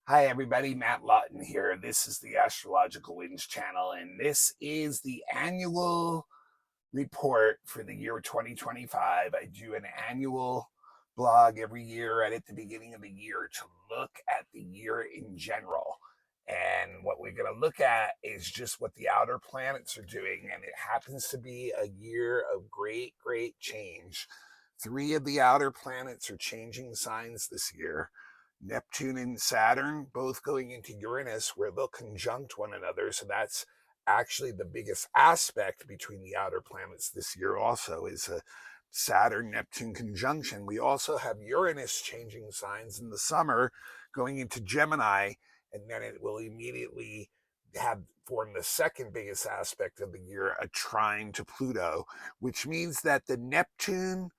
Hi, everybody. Matt Lawton here. This is the Astrological Winds channel, and this is the annual report for the year 2025. I do an annual blog every year right at the beginning of the year to look at the year in general. And what we're going to look at is just what the outer planets are doing. And it happens to be a year of great, great change. Three of the outer planets are changing signs this year. Neptune and Saturn both going into Uranus, where they'll conjunct one another. So that's actually the biggest aspect between the outer planets this year also is a Saturn-Neptune conjunction. We also have Uranus changing signs in the summer, going into Gemini, and then it will immediately have form the second biggest aspect of the year, a trine to Pluto, which means that the Neptune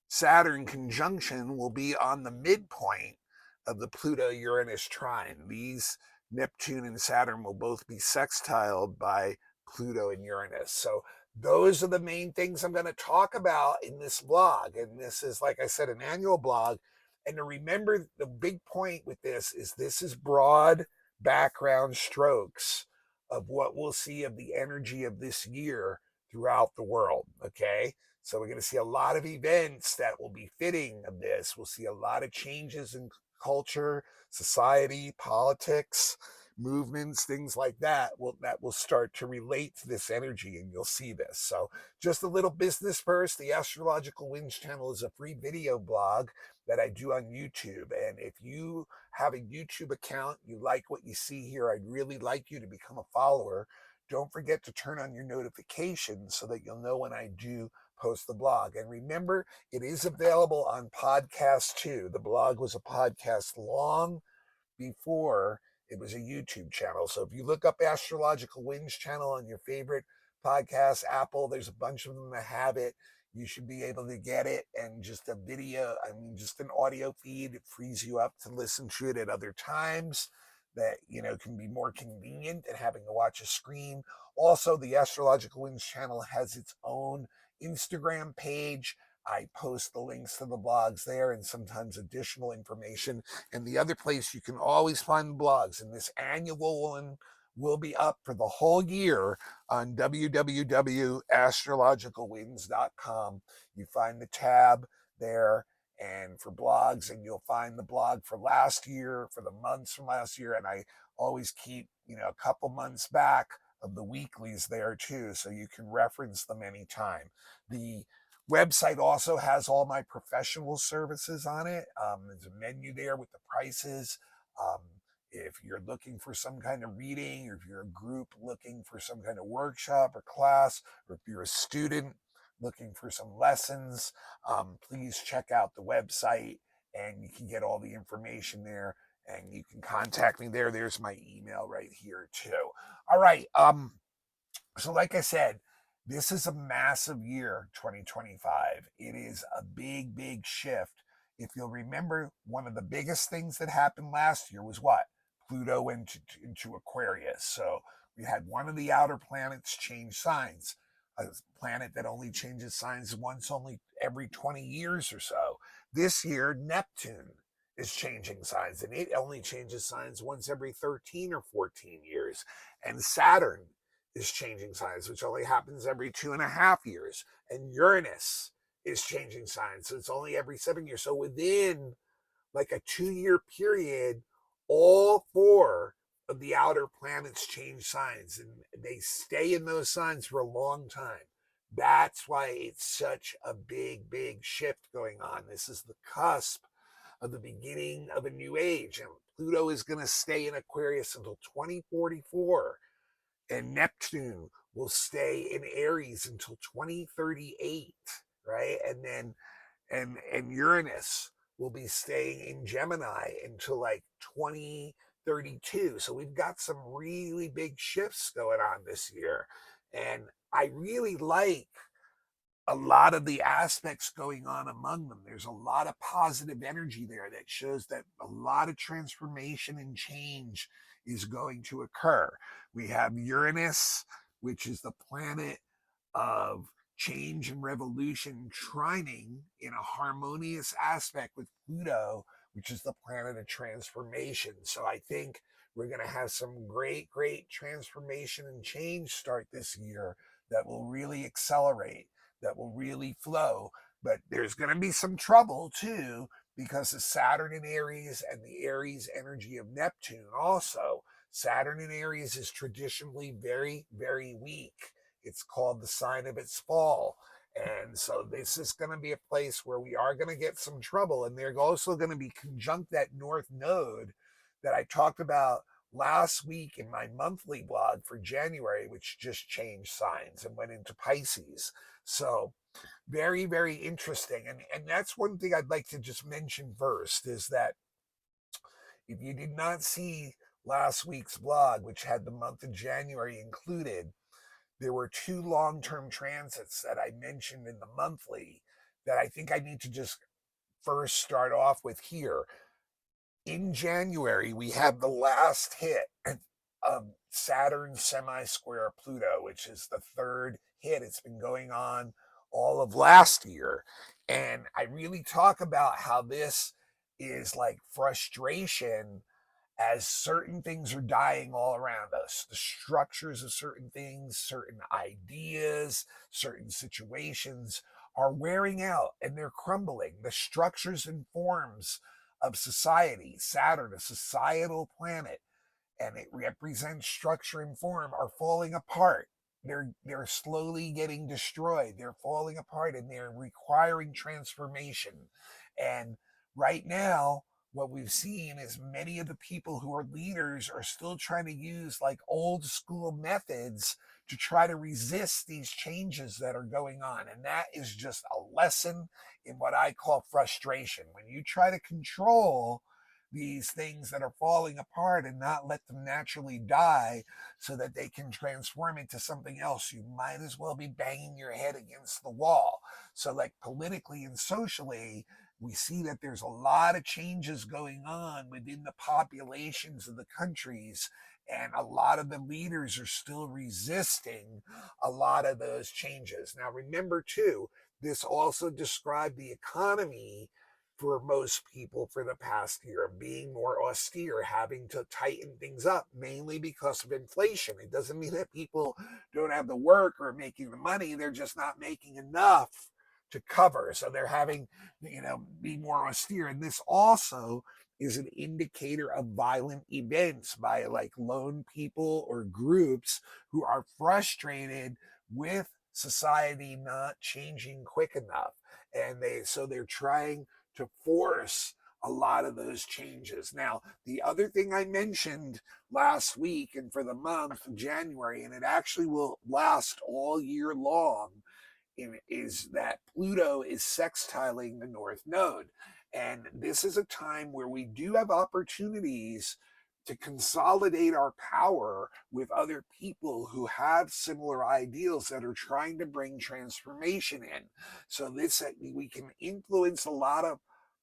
Saturn conjunction will be on the midpoint of the Pluto-Uranus trine. These Neptune and Saturn will both be sextiled by Pluto and Uranus. So those are the main things I'm going to talk about in this blog. And this is, like I said, an annual blog. And to remember, the big point with this is broad background strokes of what we'll see of the energy of this year throughout the world. Okay. So we're going to see a lot of events that will be fitting of this. We'll see a lot of changes in culture, society, politics, movements, things like that will start to relate to this energy, and you'll see this. So just a little business first. The Astrological Winds channel is a free video blog that I do on YouTube. And if you have a YouTube account, you like what you see here, I'd really like you to become a follower. Don't forget to turn on your notifications so that you'll know when I do post the blog. And remember, it is available on podcast too. The blog was a podcast long before it was a YouTube channel. So if you look up Astrological Winds channel on your favorite podcast, Apple, there's a bunch of them that have it. You should be able to get it. And just a video, just an audio feed, it frees you up to listen to it at other times that, can be more convenient than having to watch a screen. Also, the Astrological Winds channel has its own Instagram page. I post the links to the blogs there and sometimes additional information. And the other place you can always find blogs, and this annual one will be up for the whole year on www.astrologicalwinds.com. You find the tab there and for blogs, and you'll find the blog for last year, for the months from last year. And I always keep, a couple months back of the weeklies there too, so you can reference them anytime. The website also has all my professional services on it. There's a menu there with the prices. If you're looking for some kind of reading, or if you're a group looking for some kind of workshop or class, or if you're a student looking for some lessons, please check out the website and you can get all the information there, and you can contact me there. There's my email right here too. All right. So like I said, this is a massive year, 2025. It is a big, big shift. If you'll remember, one of the biggest things that happened last year was what? Pluto went into Aquarius. So we had one of the outer planets change signs, a planet that only changes signs once only every 20 years or so. This year, Neptune is changing signs, and it only changes signs once every 13 or 14 years. And Saturn is changing signs, which only happens every 2.5 years. And Uranus is changing signs, so it's only every 7 years. So within like a 2-year period, all four of the outer planets change signs, and they stay in those signs for a long time. That's why it's such a big, big shift going on. This is the cusp of the beginning of a new age. And Pluto is going to stay in Aquarius until 2044. And Neptune will stay in Aries until 2038, right? And then and Uranus will be staying in Gemini until like 2032. So we've got some really big shifts going on this year. And I really like a lot of the aspects going on among them. There's a lot of positive energy there that shows that a lot of transformation and change is going to occur. We have Uranus, which is the planet of change and revolution, trining in a harmonious aspect with Pluto, which is the planet of transformation. So I think we're going to have some great, great transformation and change start this year that will really accelerate, that will really flow. But there's going to be some trouble too, because of Saturn in Aries and the Aries energy of Neptune also. Saturn in Aries is traditionally very, very weak. It's called the sign of its fall. And so this is going to be a place where we are going to get some trouble. And they're also going to be conjunct that North Node that I talked about last week in my monthly blog for January, which just changed signs and went into Pisces. So very, very interesting. And that's one thing I'd like to just mention first is that if you did not see last week's blog, which had the month of January included, there were 2 long-term transits that I mentioned in the monthly that I think I need to just first start off with here. In January, we have the last hit of Saturn semi-square Pluto, which is the 3rd hit. It's been going on all of last year. And I really talk about how this is like frustration as certain things are dying all around us. The structures of certain things, certain ideas, certain situations are wearing out and they're crumbling. The structures and forms of society, Saturn, a societal planet, and it represents structure and form, are falling apart. They're slowly getting destroyed. They're falling apart and they're requiring transformation. And right now, what we've seen is many of the people who are leaders are still trying to use like old school methods to try to resist these changes that are going on. And that is just a lesson in what I call frustration. When you try to control these things that are falling apart and not let them naturally die so that they can transform into something else, you might as well be banging your head against the wall. So like politically and socially, we see that there's a lot of changes going on within the populations of the countries, and a lot of the leaders are still resisting a lot of those changes. Now remember too, this also described the economy for most people for the past year, being more austere, having to tighten things up, mainly because of inflation. It doesn't mean that people don't have the work or making the money, they're just not making enough to cover. So they're having, be more austere. And this also is an indicator of violent events by like lone people or groups who are frustrated with society not changing quick enough. And they're trying to force a lot of those changes. Now, the other thing I mentioned last week and for the month of January, and it actually will last all year long, is that Pluto is sextiling the North Node. And this is a time where we do have opportunities to consolidate our power with other people who have similar ideals that are trying to bring transformation in. So we can influence a lot of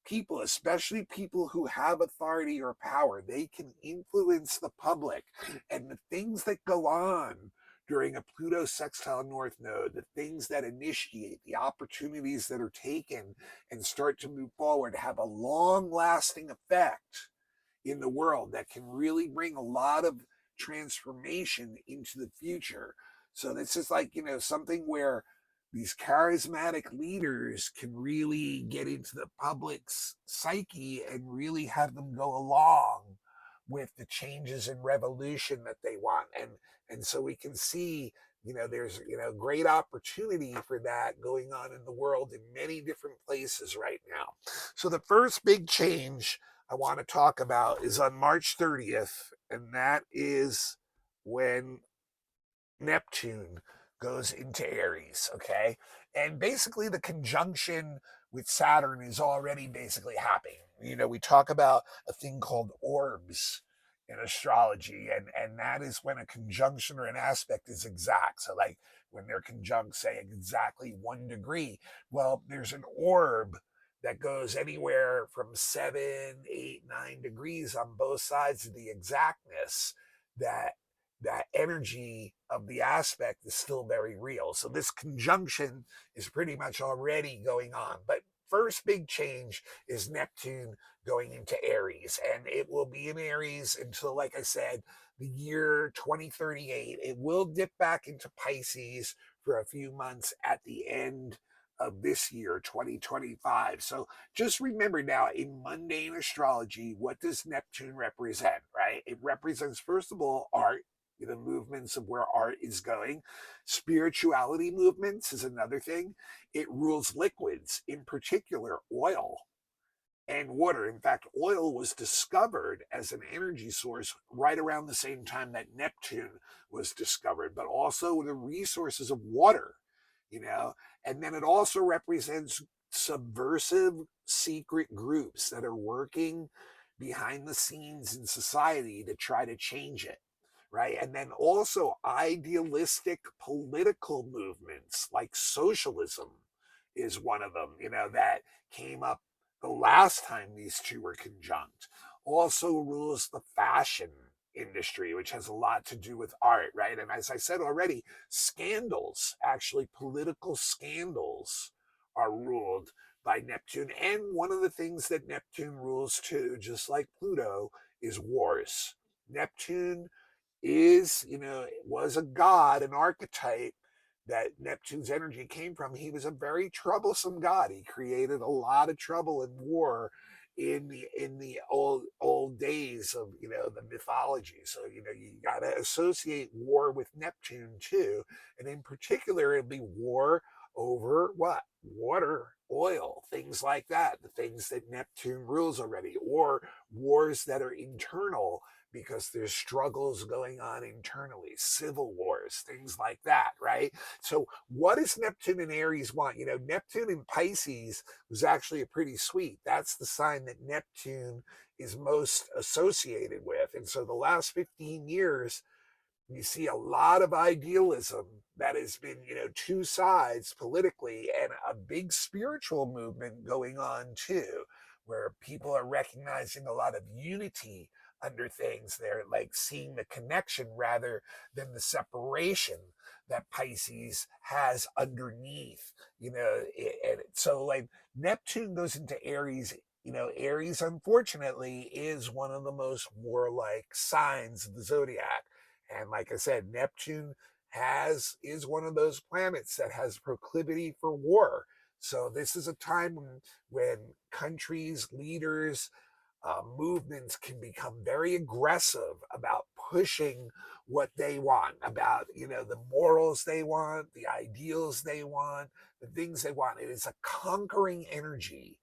people, especially people who have authority or power. They can influence the public, and the things that go on during a Pluto sextile North Node, the things that initiate, the opportunities that are taken and start to move forward have a long lasting effect in the world that can really bring a lot of transformation into the future. So this is like, something where these charismatic leaders can really get into the public's psyche and really have them go along with the changes and revolution that they want. And so we can see, there's, great opportunity for that going on in the world in many different places right now. So the first big change I want to talk about is on March 30th, and that is when Neptune goes into Aries, okay? And basically the conjunction with Saturn is already basically happening. We talk about a thing called orbs in astrology, and that is when a conjunction or an aspect is exact. So like when they're conjunct, say exactly 1 degree, well, there's an orb that goes anywhere from 7, 8, 9 degrees on both sides of the exactness. That energy of the aspect is still very real. So this conjunction is pretty much already going on. But first big change is Neptune going into Aries, and it will be in Aries until, like I said, the year 2038. It will dip back into Pisces for a few months at the end of this year, 2025. So just remember now, in mundane astrology, what does Neptune represent, right? It represents, first of all, art, the movements of where art is going. Spirituality movements is another thing. It rules liquids, in particular oil and water. In fact, oil was discovered as an energy source right around the same time that Neptune was discovered, but also the resources of water, you know. And then it also represents subversive secret groups that are working behind the scenes in society to try to change it, right? And then also idealistic political movements like socialism is one of them, that came up the last time these two were conjunct. Also rules the fashion industry, which has a lot to do with art, right? And as I said already, scandals, actually political scandals, are ruled by Neptune. And one of the things that Neptune rules too, just like Pluto, is wars. Neptune is, was a god, an archetype that Neptune's energy came from. He was a very troublesome god. He created a lot of trouble and war in the old days of the mythology. So you got to associate war with Neptune too, and in particular it'll be war over what? Water, oil, things like that, the things that Neptune rules already, or wars that are internal because there's struggles going on internally, civil wars, things like that, right? So what does Neptune in Aries want? Neptune in Pisces was actually a pretty sweet. That's the sign that Neptune is most associated with. And so the last 15 years, you see a lot of idealism that has been, two sides politically, and a big spiritual movement going on too, where people are recognizing a lot of unity under things. They're like seeing the connection rather than the separation that Pisces has underneath, and so like Neptune goes into Aries. Aries, unfortunately, is one of the most warlike signs of the zodiac. And like I said, Neptune is one of those planets that has proclivity for war. So this is a time when countries, leaders, movements can become very aggressive about pushing what they want, about the morals they want, the ideals they want, the things they want. It is a conquering energy,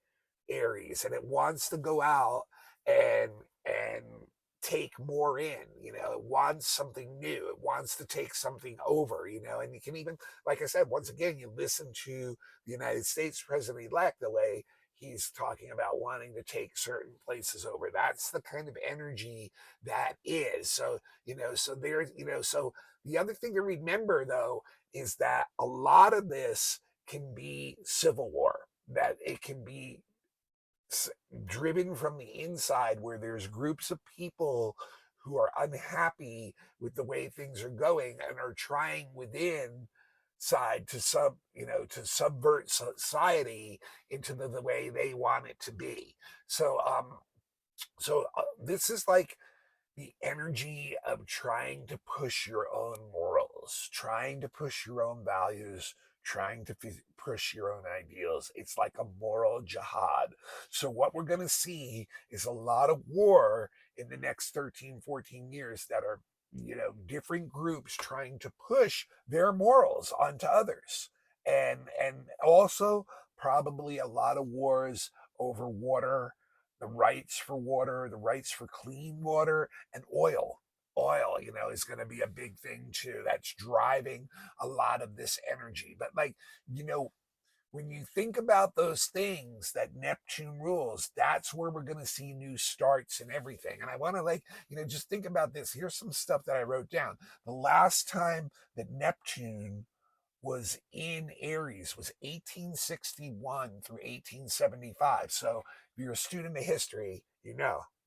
Aries, and it wants to go out and take more in. It wants something new. It wants to take something over. And you can even, like I said, once again, you listen to the United States president-elect, the way he's talking about wanting to take certain places over. That's the kind of energy that is. So, so there's, so the other thing to remember though is that a lot of this can be civil war, that it can be driven from the inside, where there's groups of people who are unhappy with the way things are going and are trying within side to to subvert society into the way they want it to be. So this is like the energy of trying to push your own morals, trying to push your own values, trying to push your own ideals. It's like a moral jihad. So what we're going to see is a lot of war in the next 13, 14 years that are, different groups trying to push their morals onto others. And also probably a lot of wars over water, the rights for water, the rights for clean water, and oil. Oil, is going to be a big thing too. That's driving a lot of this energy. But when you think about those things that Neptune rules, that's where we're going to see new starts and everything. And I want to just think about this. Here's some stuff that I wrote down. The last time that Neptune was in Aries was 1861 through 1875. So if you're a student of history, the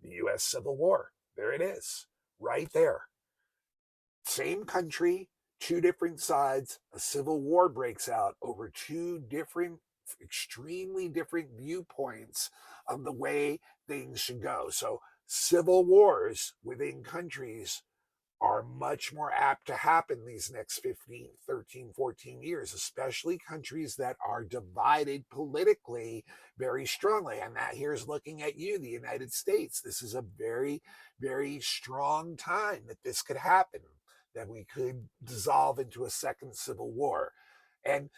U.S. Civil War. There it is, right there. Same country, two different sides. A civil war breaks out over two different extremely different viewpoints of the way things should go. So civil wars within countries are much more apt to happen these next 15, 13, 14 years, especially countries that are divided politically very strongly. And that here's looking at you, the United States. This is a very, very strong time that this could happen, that we could dissolve into a second civil war. And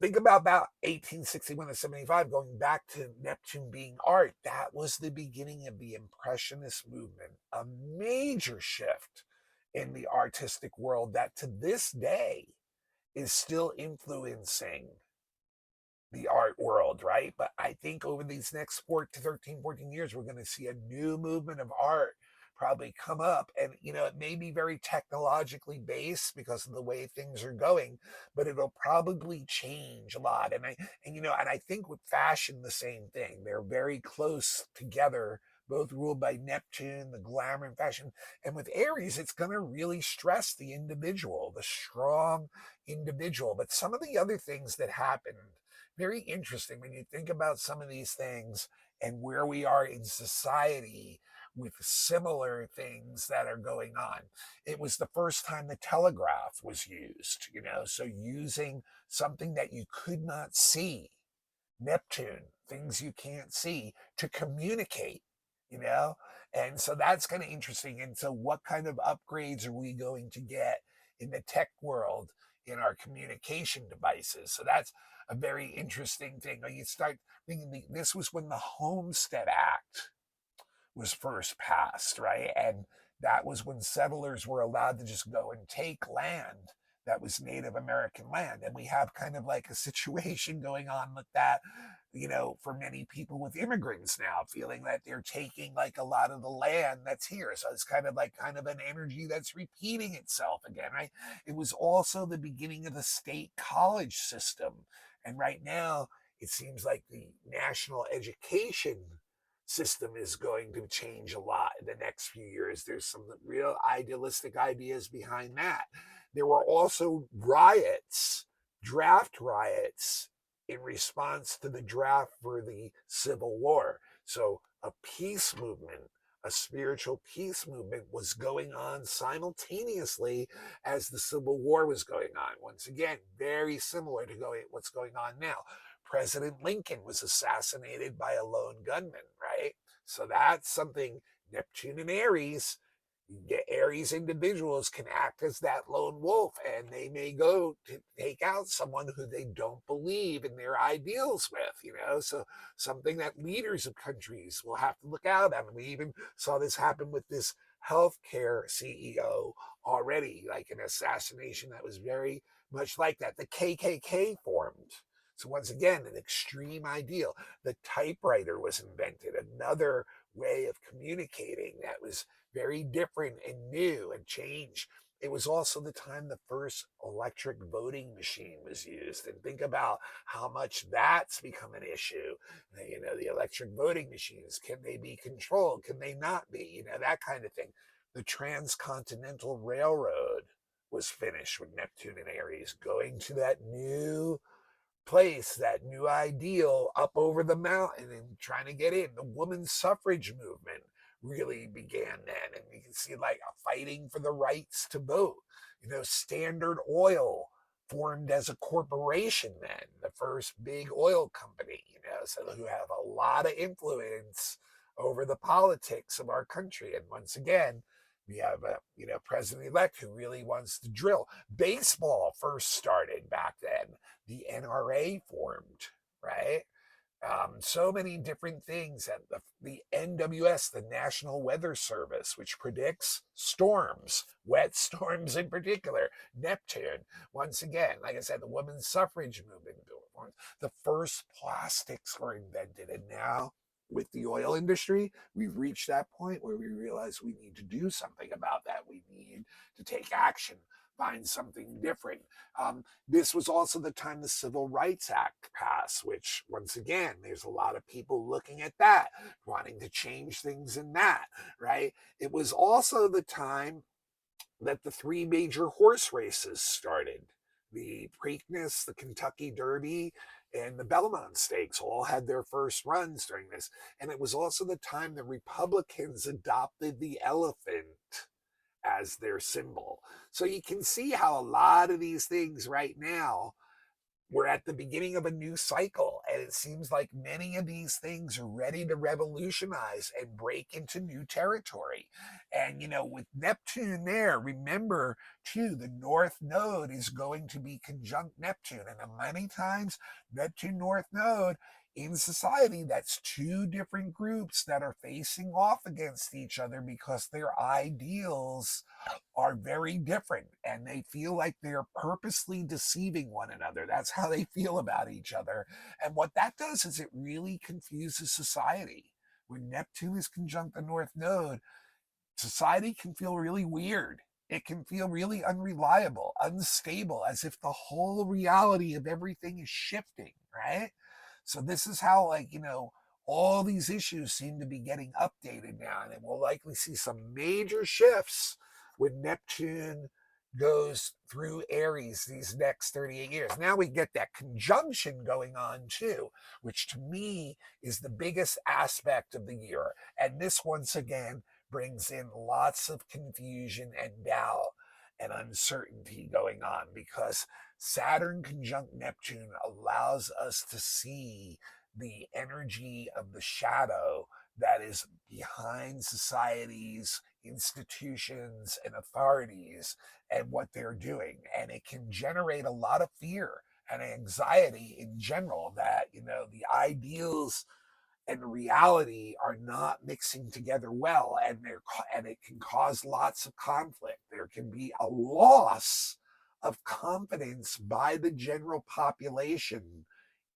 think about 1861 to 75, going back to Neptune being art. That was the beginning of the Impressionist movement, a major shift in the artistic world that to this day is still influencing the art world, right? But I think over these next 14 years, we're going to see a new movement of art probably come up. And, it may be very technologically based because of the way things are going, but it'll probably change a lot. And I think with fashion, the same thing. They're very close together, both ruled by Neptune, the glamour and fashion. And with Aries, it's going to really stress the individual, the strong individual. But some of the other things that happened, very interesting when you think about some of these things and where we are in society with similar things that are going on. It was the first time the telegraph was used, so using something that you could not see, Neptune, things you can't see, to communicate, and so that's kind of interesting. And so what kind of upgrades are we going to get in the tech world in our communication devices? So that's a very interesting thing. You start thinking, this was when the Homestead Act was first passed, right? And that was when settlers were allowed to just go and take land that was Native American land. And we have kind of like a situation going on with that, for many people with immigrants now, feeling that they're taking like a lot of the land that's here. So it's kind of an energy that's repeating itself again, right? It was also the beginning of the state college system. And right now, it seems like the national education system is going to change a lot in the next few years. There's some real idealistic ideas behind that. There were also riots, draft riots, in response to the draft for the Civil War. So a peace movement, a spiritual peace movement was going on simultaneously as the Civil War was going on. Once again, very similar to what's going on now. President Lincoln was assassinated by a lone gunman, right? So that's something. Neptune and Aries, Aries individuals can act as that lone wolf, and they may go to take out someone who they don't believe in their ideals with, so something that leaders of countries will have to look out at. And we even saw this happen with this healthcare CEO already, like an assassination that was very much like that. The KKK formed. So once again, an extreme ideal. The typewriter was invented, another way of communicating that was very different and new and changed. It was also the time the first electric voting machine was used. And think about how much that's become an issue. The electric voting machines, can they be controlled? Can they not be? That kind of thing. The Transcontinental Railroad was finished with Neptune and Aries, going to that new place, that new ideal up over the mountain and trying to get in. The women's suffrage movement really began then. And you can see like a fighting for the rights to vote. Standard Oil formed as a corporation then, the first big oil company, so who have a lot of influence over the politics of our country. And once again, we have a president-elect who really wants to drill. Baseball first started back then. The NRA formed, right? So many different things. And the NWS, the National Weather Service, which predicts storms, wet storms in particular. Neptune, once again, like I said, the women's suffrage movement. The first plastics were invented. And now, with the oil industry, we've reached that point where we realize we need to do something about that. We need to take action, find something different. This was also the time the Civil Rights Act passed, which, once again, there's a lot of people looking at that, wanting to change things in that, right? It was also the time that the three major horse races started: the Preakness, the Kentucky Derby, and the Belmont Stakes all had their first runs during this. And it was also the time the Republicans adopted the elephant as their symbol. So you can see how a lot of these things right now, we're at the beginning of a new cycle, and it seems like many of these things are ready to revolutionize and break into new territory. And, with Neptune there, remember too, the North Node is going to be conjunct Neptune. And many times, Neptune North Node in society, that's two different groups that are facing off against each other because their ideals are very different and they feel like they're purposely deceiving one another. That's how they feel about each other. And what that does is it really confuses society. When Neptune is conjunct the North Node, society can feel really weird. It can feel really unreliable, unstable, as if the whole reality of everything is shifting, right? So this is how, all these issues seem to be getting updated now, and we'll likely see some major shifts when Neptune goes through Aries these next 38 years. Now we get that conjunction going on too, which to me is the biggest aspect of the year. And this, once again, brings in lots of confusion and doubt and uncertainty going on because Saturn conjunct Neptune allows us to see the energy of the shadow that is behind societies, institutions, and authorities and what they're doing. And it can generate a lot of fear and anxiety in general that, the ideals and reality are not mixing together well, and it can cause lots of conflict. There can be a loss of confidence by the general population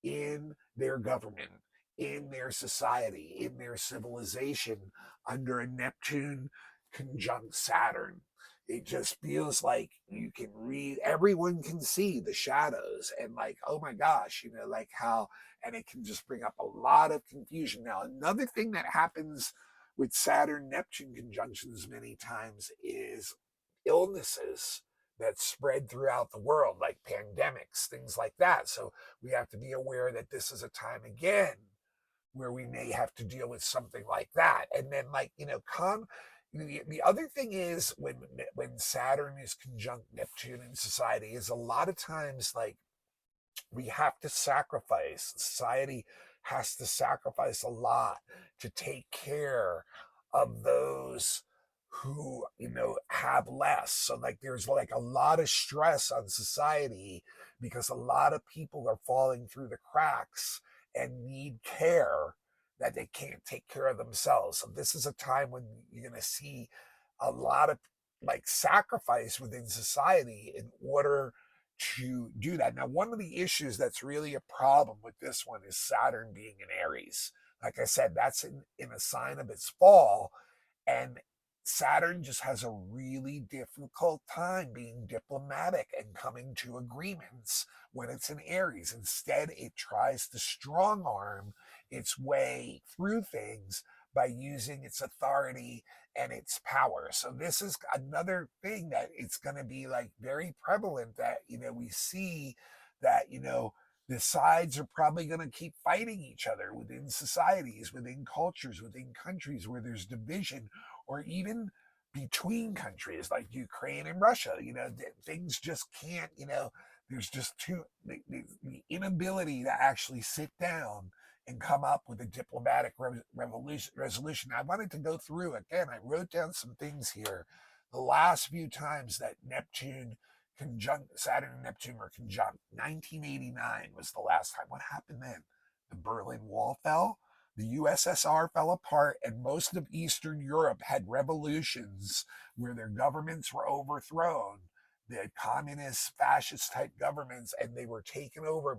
in their government, in their society, in their civilization under a Neptune conjunct Saturn. It just feels like you can read, everyone can see the shadows and oh my gosh, like how, and it can just bring up a lot of confusion. Now, another thing that happens with Saturn Neptune conjunctions many times is illnesses that spread throughout the world, like pandemics, things like that. So we have to be aware that this is a time again where we may have to deal with something like that. And then, the other thing is when Saturn is conjunct Neptune in society is a lot of times we have to sacrifice. Society has to sacrifice a lot to take care of those who have less. So there's a lot of stress on society because a lot of people are falling through the cracks and need care that they can't take care of themselves. So this is a time when you're going to see a lot of sacrifice within society in order to do that. Now, one of the issues that's really a problem with this one is Saturn being in Aries. Like I said, that's in a sign of its fall. And Saturn just has a really difficult time being diplomatic and coming to agreements when it's in Aries. Instead, it tries to strong arm its way through things by using its authority and its power. So this is another thing that it's going to be very prevalent that, we see that, the sides are probably going to keep fighting each other within societies, within cultures, within countries where there's division, or even between countries like Ukraine and Russia. Things just can't, there's just the inability to actually sit down and come up with a diplomatic resolution. I wanted to go through, again, I wrote down some things here. The last few times that Saturn and Neptune were conjunct, 1989 was the last time. What happened then? The Berlin Wall fell, the USSR fell apart, and most of Eastern Europe had revolutions where their governments were overthrown. They had communist, fascist type governments, and they were taken over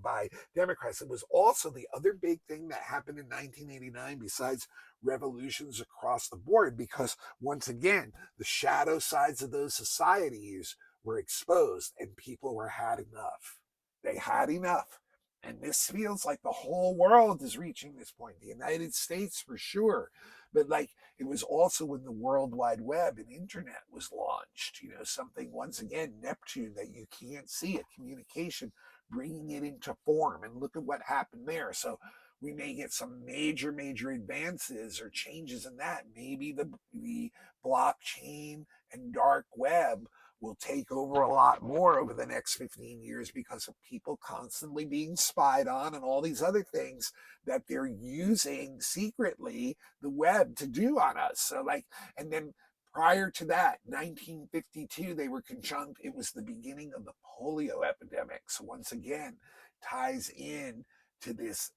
by Democrats. It was also the other big thing that happened in 1989 besides revolutions across the board, because once again, the shadow sides of those societies were exposed and people had enough. They had enough. And this feels like the whole world is reaching this point. The United States for sure. But it was also when the World Wide Web and internet was launched, something, once again, Neptune, that you can't see, a communication bringing it into form. And look at what happened there. So we may get some major advances or changes in that. Maybe the blockchain and dark web will take over a lot more over the next 15 years because of people constantly being spied on and all these other things that they're using secretly the web to do on us. So like, and then prior to that, 1952, they were conjunct. It was the beginning of the polio epidemic. So once again, ties in to this,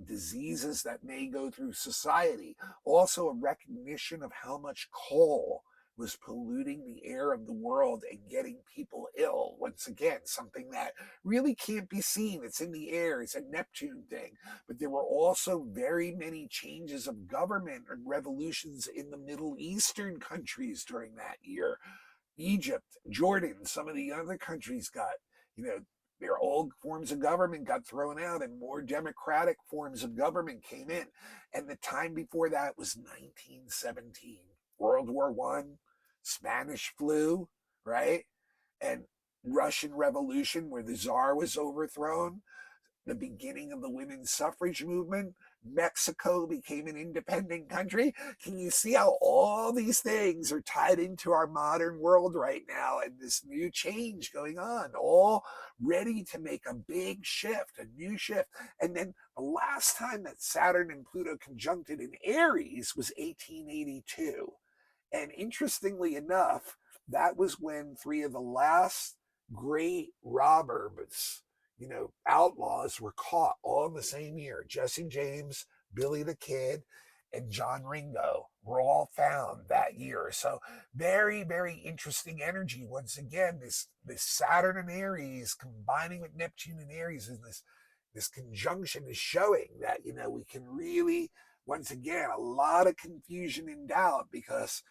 diseases that may go through society. Also, a recognition of how much coal was polluting the air of the world and getting people ill. Once again, something that really can't be seen. It's in the air. It's a Neptune thing. But there were also very many changes of government and revolutions in the Middle Eastern countries during that year. Egypt, Jordan, some of the other countries got, their old forms of government got thrown out and more democratic forms of government came in. And the time before that was 1917, World War One, Spanish flu, right? And Russian Revolution, where the Tsar was overthrown, the beginning of the women's suffrage movement. Mexico became an independent country. Can you see how all these things are tied into our modern world right now and this new change going on, all ready to make a big shift, a new shift? And then the last time that Saturn and Pluto conjuncted in Aries was 1882. And interestingly enough, that was when three of the last great robbers, outlaws were caught all in the same year. Jesse James, Billy the Kid, and John Ringo were all found that year. So very interesting energy. Once again, this Saturn and Aries combining with Neptune and Aries is this conjunction is showing that, we can really, once again, a lot of confusion and doubt because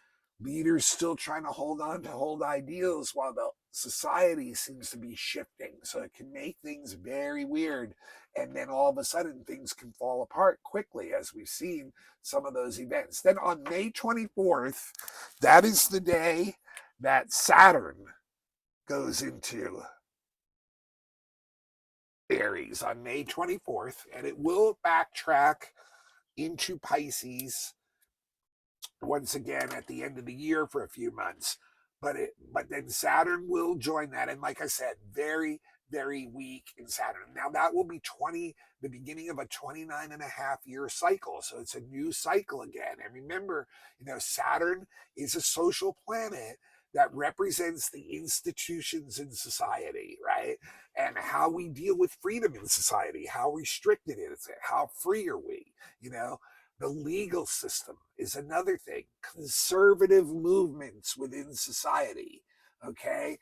leaders still trying to hold on to old ideals while the society seems to be shifting. So it can make things very weird. And then all of a sudden things can fall apart quickly, as we've seen some of those events. Then on May 24th, that is the day that Saturn goes into Aries on May 24th, and it will backtrack into Pisces once again at the end of the year for a few months. But then Saturn will join that. And like I said, very weak in Saturn. Now that will be the beginning of a 29 and a half year cycle. So it's a new cycle again. And remember, Saturn is a social planet that represents the institutions in society, right? And how we deal with freedom in society, how restricted is it, how free are we, The legal system is another thing. Conservative movements within society, okay?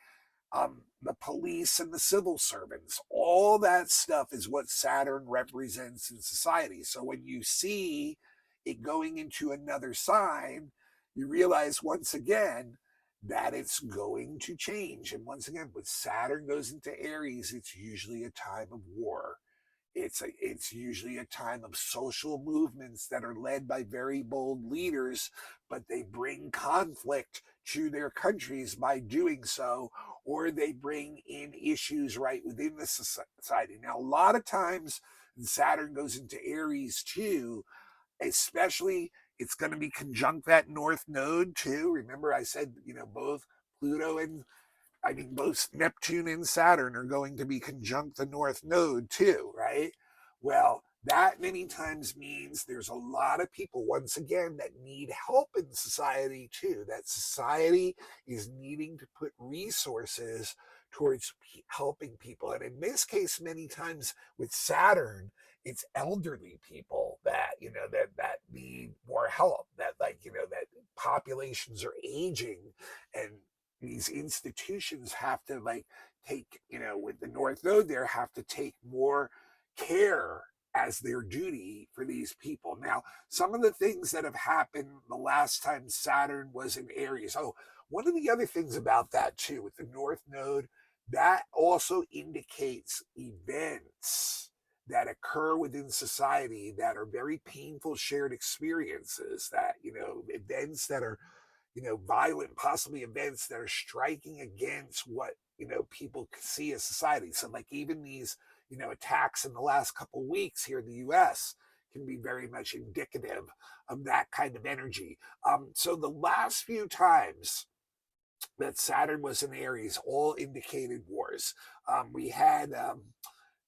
The police and the civil servants, all that stuff is what Saturn represents in society. So when you see it going into another sign, you realize once again that it's going to change. And once again, when Saturn goes into Aries, it's usually a time of war. It's usually a time of social movements that are led by very bold leaders, but they bring conflict to their countries by doing so, or they bring in issues right within the society. Now, a lot of times Saturn goes into Aries too, especially it's going to be conjunct that North Node too. Remember, I said, both Pluto and both Neptune and Saturn are going to be conjunct the North Node too, right? Well, that many times means there's a lot of people, once again, that need help in society too. That society is needing to put resources towards helping people. And in this case, many times with Saturn, it's elderly people that, that need more help, that that populations are aging and these institutions have to take, with the North Node there, have to take more care as their duty for these people. Now, some of the things that have happened the last time Saturn was in Aries. Oh, one of the other things about that too, with the North Node, that also indicates events that occur within society that are very painful shared experiences, that, events that are violent, possibly events that are striking against what people could see as society. So like even these, attacks in the last couple of weeks here in the US can be very much indicative of that kind of energy. So the last few times that Saturn was in Aries all indicated wars. We had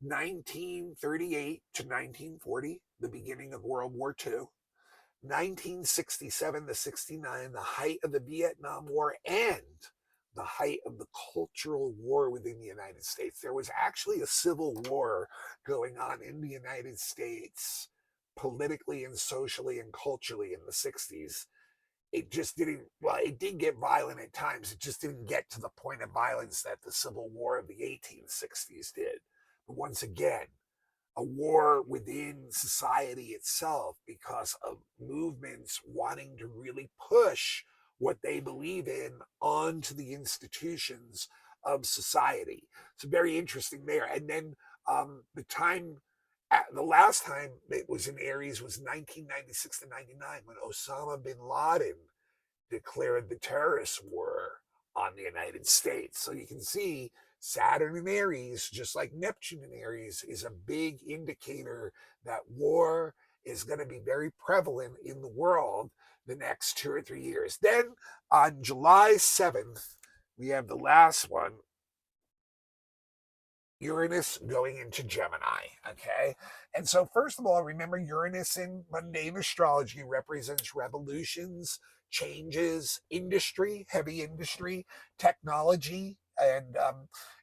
1938 to 1940, the beginning of World War II. 1967 to 69, the height of the Vietnam War and the height of the cultural war within the United States. There was actually a civil war going on in the United States, politically and socially and culturally in the 60s. It just didn't, well, it did get violent at times. It just didn't get to the point of violence that the Civil War of the 1860s did. But once again, a war within society itself because of movements wanting to really push what they believe in onto the institutions of society. It's very interesting there. And then the last time it was in Aries was 1996 to 99 when Osama bin Laden declared the terrorist war on the United States. So you can see Saturn in Aries, just like Neptune in Aries, is a big indicator that war is going to be very prevalent in the world the next 2 or 3 years. Then on July 7th, we have the last one, Uranus going into Gemini, okay? And so first of all, remember Uranus in mundane astrology represents revolutions, changes, industry, heavy industry, technology,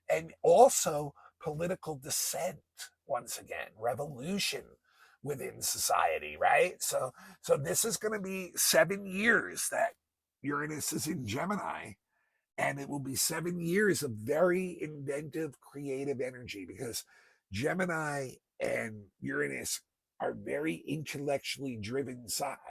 and also political dissent, once again, revolution within society, right? So this is going to be 7 years that Uranus is in Gemini, and it will be 7 years of very inventive, creative energy because Gemini and Uranus are very intellectually driven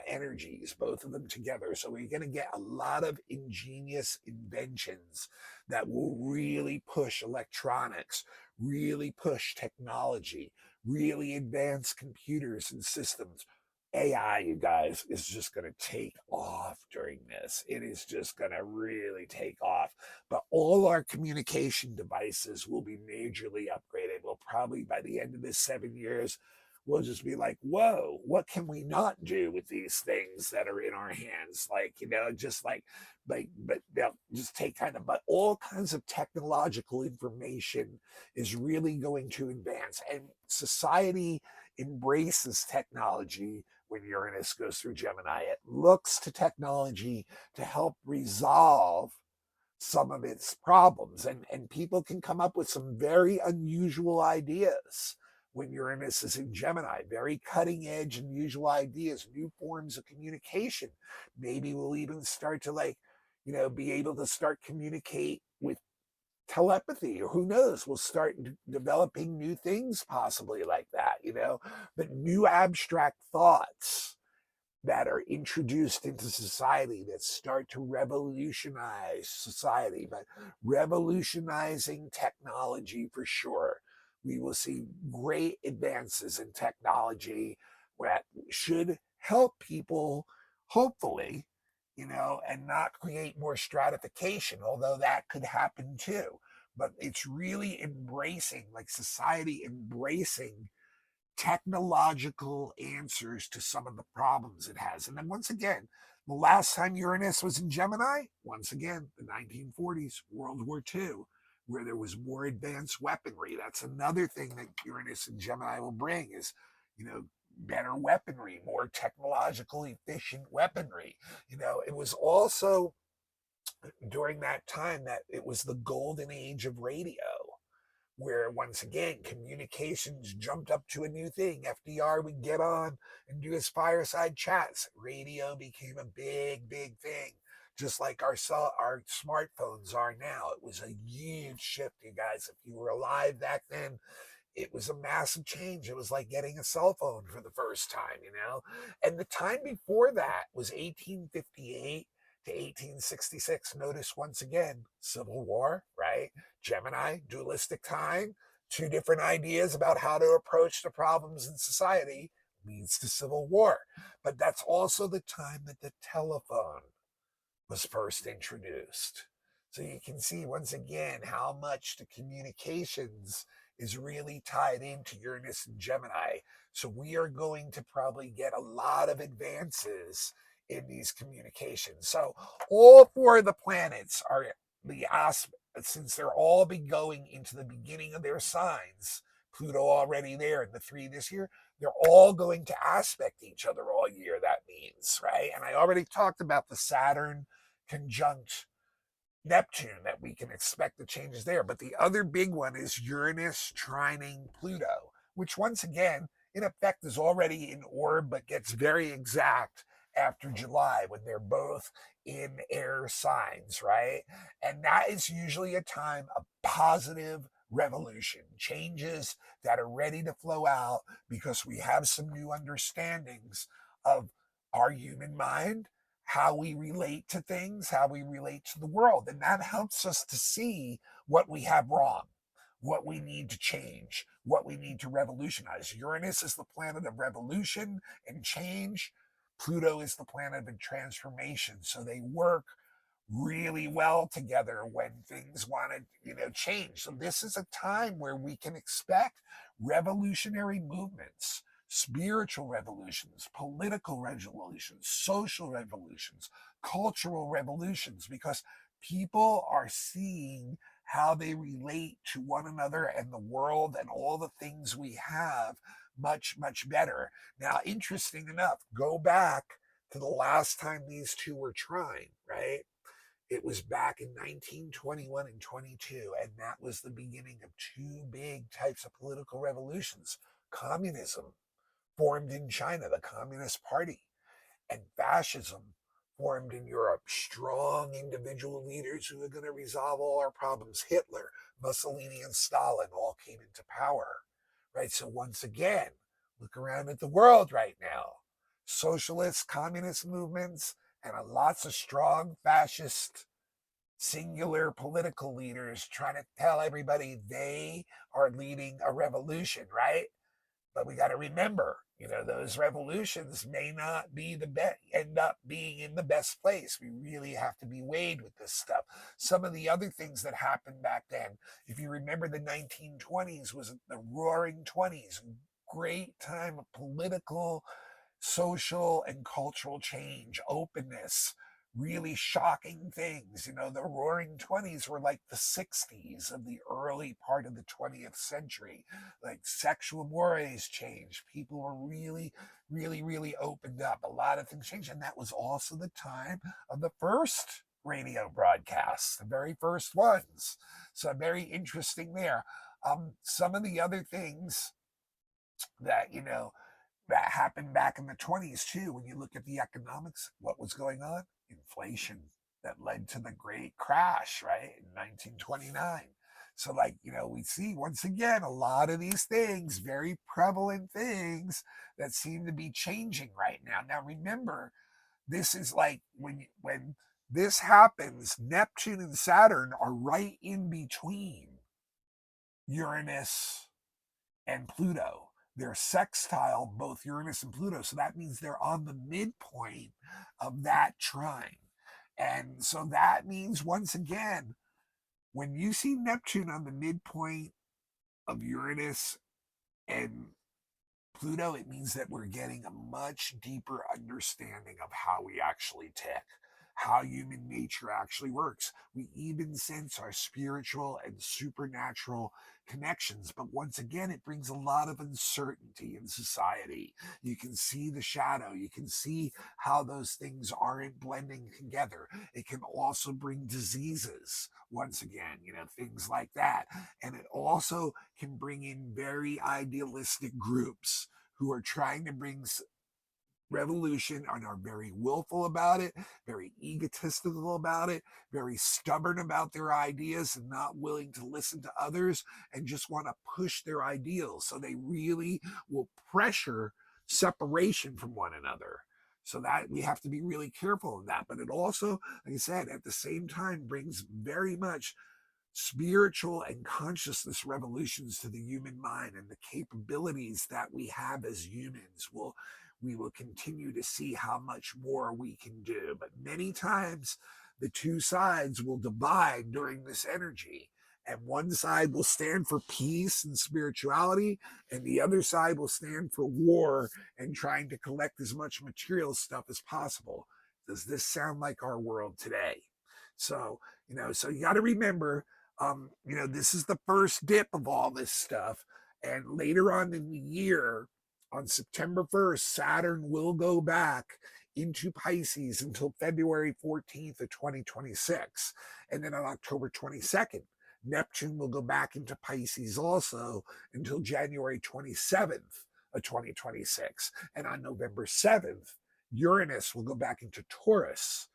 energies, both of them together. So we're going to get a lot of ingenious inventions that will really push electronics, really push technology, really advance computers and systems. AI, you guys, is just going to take off during this. It is just going to really take off. But all our communication devices will be majorly upgraded. We'll probably, by the end of this 7 years, we'll just be like, whoa, what can we not do with these things that are in our hands? Like, just but they'll just take but all kinds of technological information is really going to advance. And society embraces technology when Uranus goes through Gemini. It looks to technology to help resolve some of its problems. And people can come up with some very unusual ideas when Uranus is in Gemini, very cutting edge, unusual ideas, new forms of communication. Maybe we'll even start to be able to start communicate with telepathy, or who knows, we'll start developing new things possibly like that, but new abstract thoughts that are introduced into society that start to revolutionize society, but revolutionizing technology for sure. We will see great advances in technology that should help people, hopefully, and not create more stratification, although that could happen too. But it's really embracing, like society embracing technological answers to some of the problems it has. And then once again, the last time Uranus was in Gemini, once again, the 1940s, World War II, where there was more advanced weaponry. That's another thing that Uranus and Gemini will bring is, better weaponry, more technological efficient weaponry. It was also during that time that it was the golden age of radio, where once again communications jumped up to a new thing. FDR would get on and do his fireside chats. Radio became a big, big thing, just like our smartphones are now. It was a huge shift, you guys. If you were alive back then, it was a massive change. It was like getting a cell phone for the first time. And the time before that was 1858 to 1866. Notice once again, Civil War, right? Gemini, dualistic time, two different ideas about how to approach the problems in society leads to civil war. But that's also the time that the telephone was first introduced. So you can see once again how much the communications is really tied into Uranus and Gemini. So we are going to probably get a lot of advances in these communications. So all four of the planets are the aspect, since they're all be going into the beginning of their signs. Pluto already there in the 3 this year. They're all going to aspect each other all year. That means, right? And I already talked about the Saturn conjunct Neptune, that we can expect the changes there. But the other big one is Uranus trining Pluto, which once again, in effect, is already in orb, but gets very exact after July when they're both in air signs, right? And that is usually a time of positive revolution, changes that are ready to flow out because we have some new understandings of our human mind, how we relate to things, how we relate to the world. And that helps us to see what we have wrong, what we need to change, what we need to revolutionize. Uranus is the planet of revolution and change. Pluto is the planet of transformation. So they work really well together when things want to, change. So this is a time where we can expect revolutionary movements, spiritual revolutions, political revolutions, social revolutions, cultural revolutions, because people are seeing how they relate to one another and the world and all the things we have much, much better. Now, interesting enough, go back to the last time these two were trine, right? It was back in 1921 and 22, and that was the beginning of two big types of political revolutions. Communism formed in China, the Communist Party, and fascism formed in Europe. Strong individual leaders who are going to resolve all our problems. Hitler, Mussolini, and Stalin all came into power, right? So once again, look around at the world right now. Socialist, communist movements, and lots of strong fascist singular political leaders trying to tell everybody they are leading a revolution, right? But we got to remember, those revolutions may not be the best, end up being in the best place. We really have to be weighed with this stuff. Some of the other things that happened back then, if you remember, the 1920s was the roaring 20s, great time of political, social, and cultural change, openness, really shocking things. The roaring 20s were like the 60s of the early part of the 20th century. Like sexual mores changed. People were really, really, really opened up. A lot of things changed. And that was also the time of the first radio broadcasts, the very first ones. So very interesting there. Some of the other things that, that happened back in the 20s too. When you look at the economics, what was going on? Inflation that led to the great crash, right? In 1929. So, we see once again a lot of these things, very prevalent things that seem to be changing right now. Now, remember, this is like when this happens, Neptune and Saturn are right in between Uranus and Pluto. They're sextile, both Uranus and Pluto. So that means they're on the midpoint of that trine. And so that means, once again, when you see Neptune on the midpoint of Uranus and Pluto, it means that we're getting a much deeper understanding of how we actually tick, how human nature actually works. We even sense our spiritual and supernatural connections. But once again, it brings a lot of uncertainty in society. You can see the shadow. You can see how those things aren't blending together. It can also bring diseases, once again, things like that. And it also can bring in very idealistic groups who are trying to bring revolution and are very willful about it, very egotistical about it, very stubborn about their ideas and not willing to listen to others and just want to push their ideals. So they really will pressure separation from one another. So that we have to be really careful of that. But it also, like I said, at the same time brings very much spiritual and consciousness revolutions to the human mind, and the capabilities that we have as humans we will continue to see how much more we can do. But many times the two sides will divide during this energy. And one side will stand for peace and spirituality, and the other side will stand for war and trying to collect as much material stuff as possible. Does this sound like our world today? So, so you got to remember, this is the first dip of all this stuff. And later on in the year, on September 1st, Saturn will go back into Pisces until February 14th of 2026. And then on October 22nd, Neptune will go back into Pisces also until January 27th of 2026. And on November 7th, Uranus will go back into Taurus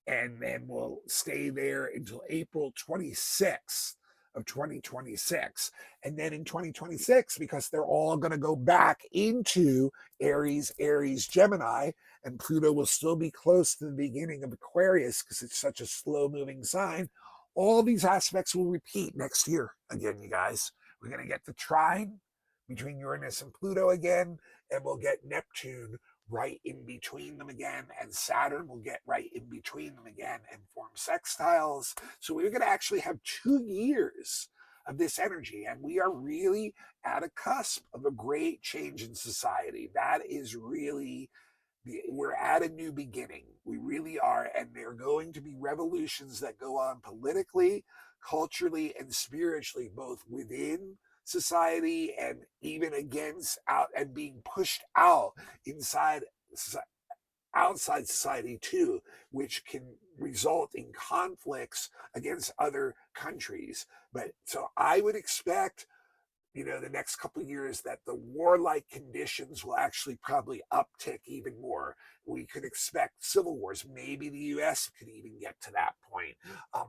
and then will stay there until April 26th of 2026. And then in 2026, because they're all going to go back into Aries, Gemini, and Pluto will still be close to the beginning of Aquarius because it's such a slow moving sign. All these aspects will repeat next year again, you guys. We're going to get the trine between Uranus and Pluto again, and we'll get Neptune right in between them again, and Saturn will get right in between them again and form sextiles. So we're going to actually have 2 years of this energy, and we are really at a cusp of a great change in society. That is really, we're at a new beginning. We really are, and there are going to be revolutions that go on politically, culturally, and spiritually, both within society and even against out and being pushed out inside outside society too, which can result in conflicts against other countries. But so I would expect the next couple of years that the warlike conditions will actually probably uptick even more. We could expect civil wars. Maybe the U.S. could even get to that point.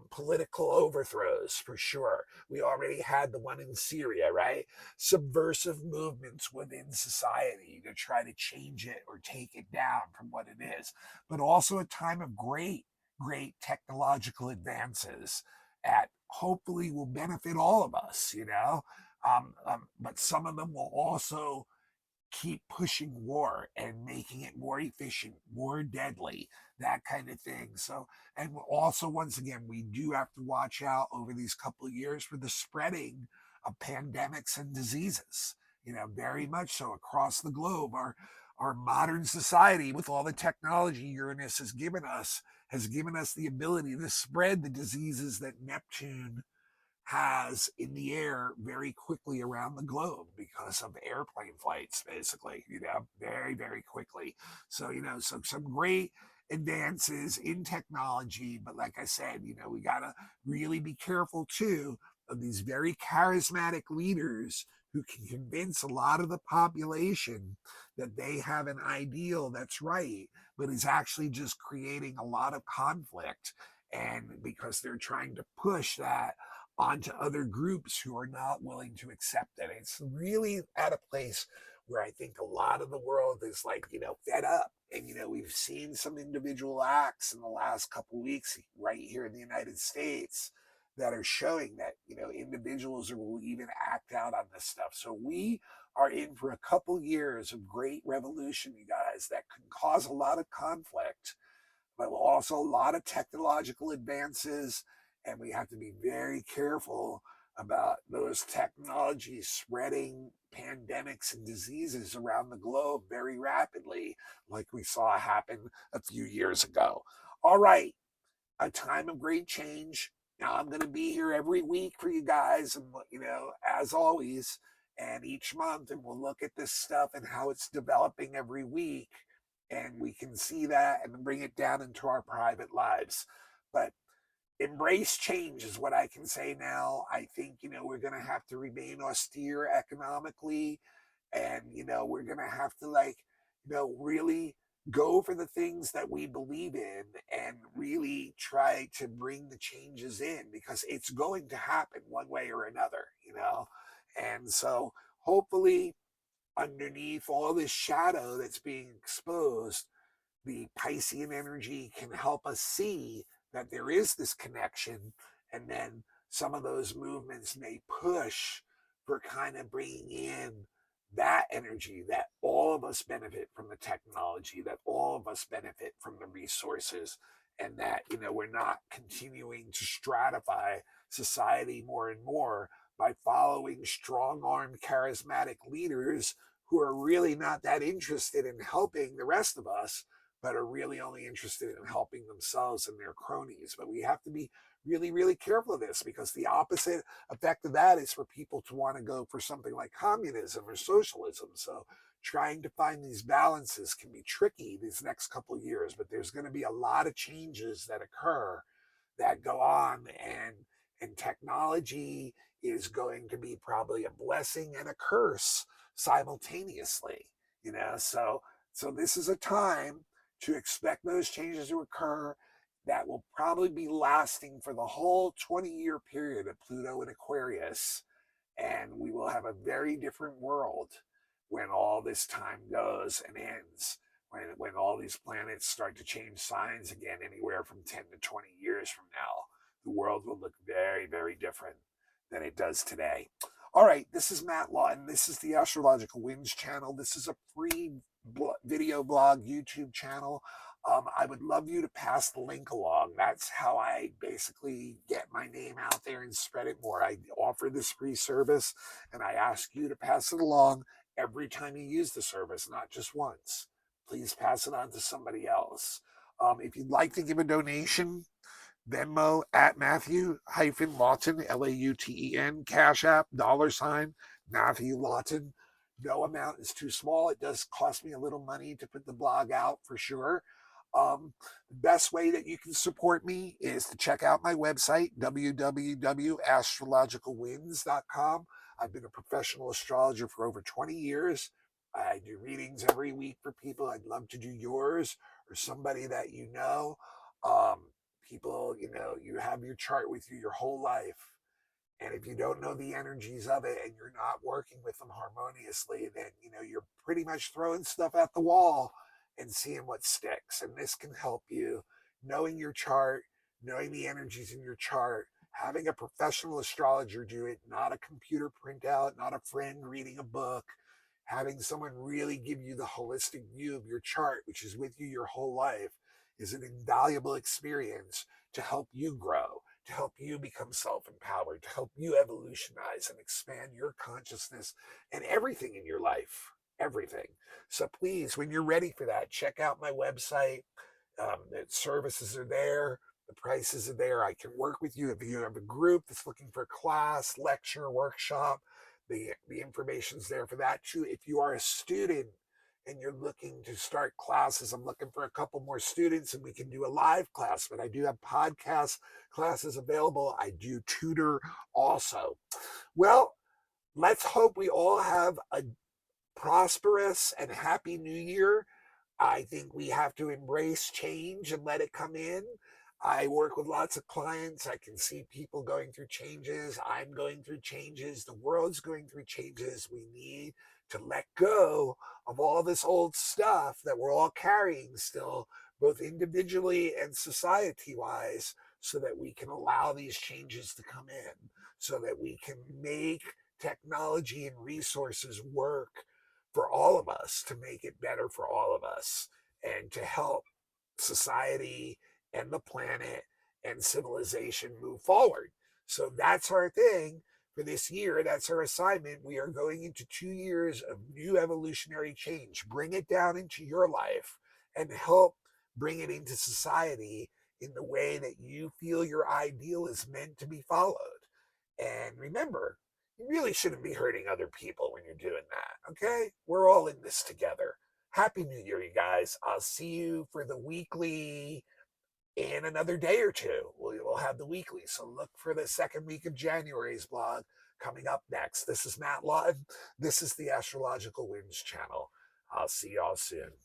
Political overthrows, for sure. We already had the one in Syria, right? Subversive movements within society to try to change it or take it down from what it is. But also a time of great technological advances at hopefully will benefit all of us, but some of them will also keep pushing war and making it more efficient, more deadly, that kind of thing. So, and also, once again, we do have to watch out over these couple of years for the spreading of pandemics and diseases, very much so across the globe. Our modern society, with all the technology Uranus has given us the ability to spread the diseases that Neptune has in the air very quickly around the globe because of airplane flights, basically, very, very quickly. So, so some great advances in technology. But like I said, we got to really be careful too of these very charismatic leaders who can convince a lot of the population that they have an ideal that's right, but is actually just creating a lot of conflict. And because they're trying to push that onto other groups who are not willing to accept it. It's really at a place where I think a lot of the world is fed up. And, we've seen some individual acts in the last couple of weeks right here in the United States that are showing that, individuals will even act out on this stuff. So we are in for a couple years of great revolution, you guys, that can cause a lot of conflict, but also a lot of technological advances. And we have to be very careful about those technologies spreading pandemics and diseases around the globe very rapidly, like we saw happen a few years ago. All right, a time of great change. Now I'm going to be here every week for you guys, and as always, and each month, and we'll look at this stuff and how it's developing every week, and we can see that and bring it down into our private lives. But embrace change is what I can say now. I think, we're going to have to remain austere economically, and, we're going to have to really go for the things that we believe in and really try to bring the changes in, because it's going to happen one way or another, And so hopefully underneath all this shadow that's being exposed, the Piscean energy can help us see that there is this connection, and then some of those movements may push for kind of bringing in that energy, that all of us benefit from the technology, that all of us benefit from the resources, and that, we're not continuing to stratify society more and more by following strong-armed charismatic leaders who are really not that interested in helping the rest of us, but are really only interested in helping themselves and their cronies. But we have to be really, really careful of this, because the opposite effect of that is for people to want to go for something like communism or socialism. So trying to find these balances can be tricky these next couple of years, but there's going to be a lot of changes that occur, that go on, and technology is going to be probably a blessing and a curse simultaneously. So this is a time to expect those changes to occur that will probably be lasting for the whole 20-year period of Pluto in Aquarius, and we will have a very different world when all this time goes and ends, when all these planets start to change signs again, anywhere from 10 to 20 years from now. The world will look very, very different than it does today. All right, this is Matt Lawton. This is the Astrological Winds channel. This is a free video blog YouTube channel. I would love you to pass the link along. That's how I basically get my name out there and spread it more. I offer this free service, and I ask you to pass it along every time you use the service, not just once. Please pass it on to somebody else. If you'd like to give a donation, Venmo at Matthew-Lawton, Lauten, Cash App, $ Matthew Lawton. No amount is too small. It does cost me a little money to put the blog out, for sure. The best way that you can support me is to check out my website, www.astrologicalwinds.com. I've been a professional astrologer for over 20 years. I do readings every week for people. I'd love to do yours or somebody that you know. People, you have your chart with you your whole life. And if you don't know the energies of it and you're not working with them harmoniously, then, you're pretty much throwing stuff at the wall and seeing what sticks. And this can help you, knowing your chart, knowing the energies in your chart, having a professional astrologer do it, not a computer printout, not a friend reading a book, having someone really give you the holistic view of your chart, which is with you your whole life, is an invaluable experience to help you grow, to help you become self-empowered, to help you evolutionize and expand your consciousness and everything in your life, everything. So please, when you're ready for that, check out my website. The services are there. The prices are there. I can work with you. If you have a group that's looking for a class, lecture, workshop, the information's there for that too. If you are a student and you're looking to start classes, I'm looking for a couple more students, and we can do a live class, but I do have podcast classes available. I do tutor also. Well, let's hope we all have a prosperous and happy new year. I think we have to embrace change and let it come in. I work with lots of clients. I can see people going through changes. I'm going through changes. The world's going through changes. We need to let go of all this old stuff that we're all carrying still, both individually and society-wise, so that we can allow these changes to come in, so that we can make technology and resources work for all of us, to make it better for all of us, and to help society and the planet and civilization move forward. So that's our thing for this year. That's our assignment. We are going into 2 years of new evolutionary change. Bring it down into your life and help bring it into society in the way that you feel your ideal is meant to be followed. And remember, you really shouldn't be hurting other people when you're doing that, okay? We're all in this together. Happy New Year, you guys. I'll see you for the weekly in another day or two. We'll have the weekly, so look for the second week of January's blog coming up next. This is Matt Lawton. This is the Astrological Winds channel. I'll see y'all soon.